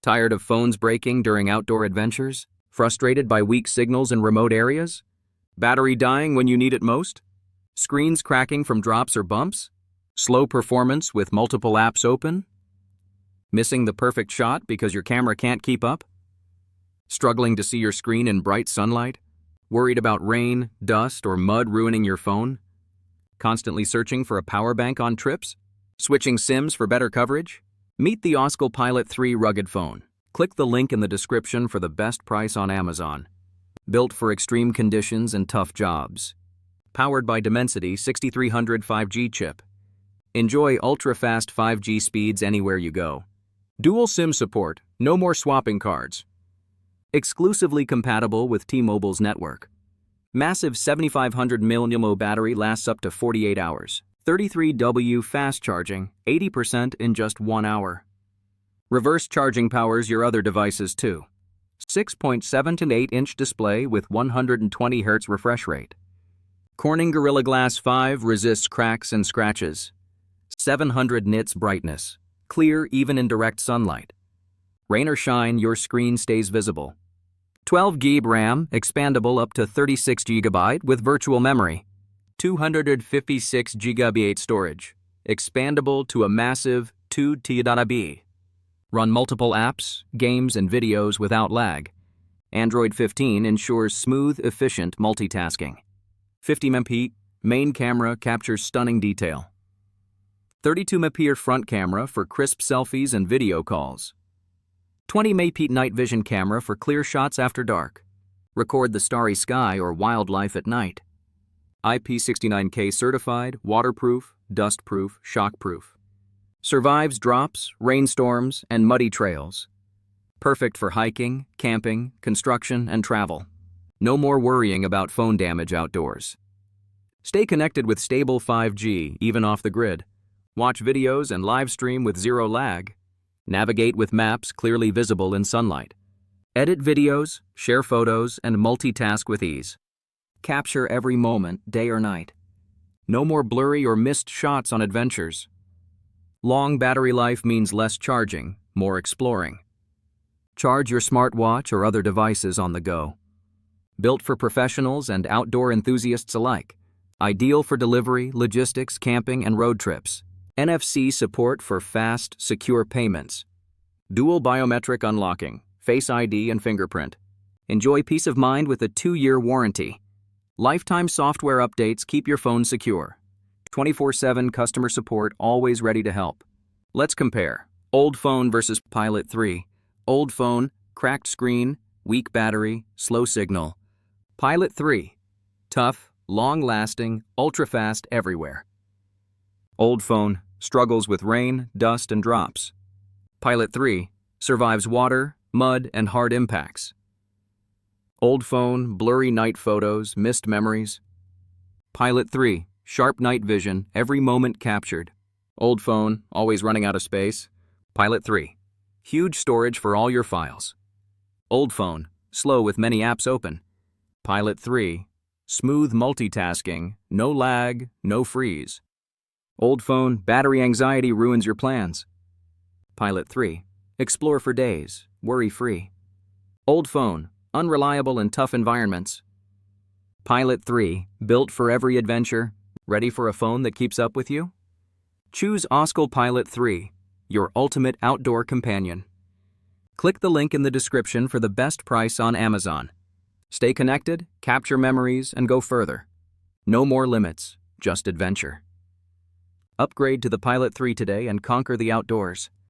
Tired of phones breaking during outdoor adventures? Frustrated by weak signals in remote areas? Battery dying when you need it most? Screens cracking from drops or bumps? Slow performance with multiple apps open? Missing the perfect shot because your camera can't keep up? Struggling to see your screen in bright sunlight? Worried about rain, dust, or mud ruining your phone? Constantly searching for a power bank on trips? Switching SIMs for better coverage? Meet the Oscal Pilot 3 rugged phone. Click the link in the description for the best price on Amazon. Built for extreme conditions and tough jobs. Powered by Dimensity 6300 5G chip. Enjoy ultra-fast 5G speeds anywhere you go. Dual SIM support, no more swapping cards. Exclusively compatible with T-Mobile's network. Massive 7500 mAh battery lasts up to 48 hours. 33W fast charging, 80% in just 1 hour. Reverse charging powers your other devices too. 6.7 to 8-inch display with 120 Hz refresh rate. Corning Gorilla Glass 5 resists cracks and scratches. 700 nits brightness, clear even in direct sunlight. Rain or shine, your screen stays visible. 12 GB RAM, expandable up to 36 GB with virtual memory. 256 GB storage, expandable to a massive 2 TB. Run multiple apps, games, and videos without lag. Android 15 ensures smooth, efficient multitasking. 50MP main camera captures stunning detail. 32MP front camera for crisp selfies and video calls. 20MP night vision camera for clear shots after dark. Record the starry sky or wildlife at night. IP69K certified, waterproof, dustproof, shockproof. Survives drops, rainstorms, and muddy trails. Perfect for hiking, camping, construction, and travel. No more worrying about phone damage outdoors. Stay connected with stable 5G, even off the grid. Watch videos and live stream with zero lag. Navigate with maps clearly visible in sunlight. Edit videos, share photos, and multitask with ease. Capture every moment, day or night. No more blurry or missed shots on adventures. Long battery life means less charging, more exploring. Charge your smartwatch or other devices on the go. Built for professionals and outdoor enthusiasts alike. Ideal for delivery, logistics, camping, and road trips. NFC support for fast, secure payments. Dual biometric unlocking, Face ID and fingerprint. Enjoy peace of mind with a 2-year warranty. Lifetime software updates keep your phone secure. 24/7 customer support always ready to help. Let's compare. Old phone versus Pilot 3. Old phone, cracked screen, weak battery, slow signal. Pilot 3. Tough, long-lasting, ultra-fast everywhere. Old phone, struggles with rain, dust, and drops. Pilot 3. Survives water, mud, and hard impacts. Old phone, blurry night photos, missed memories. Pilot 3. Sharp night vision, every moment captured. Old phone, always running out of space. Pilot 3. Huge storage for all your files. Old phone, slow with many apps open. Pilot 3. Smooth multitasking, no lag, no freeze. Old phone, battery anxiety ruins your plans. Pilot 3. Explore for days, worry-free. Old phone, unreliable in tough environments. Pilot 3. Built for every adventure. Ready for a phone that keeps up with you? Choose Oscal Pilot 3, your ultimate outdoor companion. Click the link in the description for the best price on Amazon. Stay connected, capture memories, and go further. No more limits, just adventure. Upgrade to the Pilot 3 today and conquer the outdoors.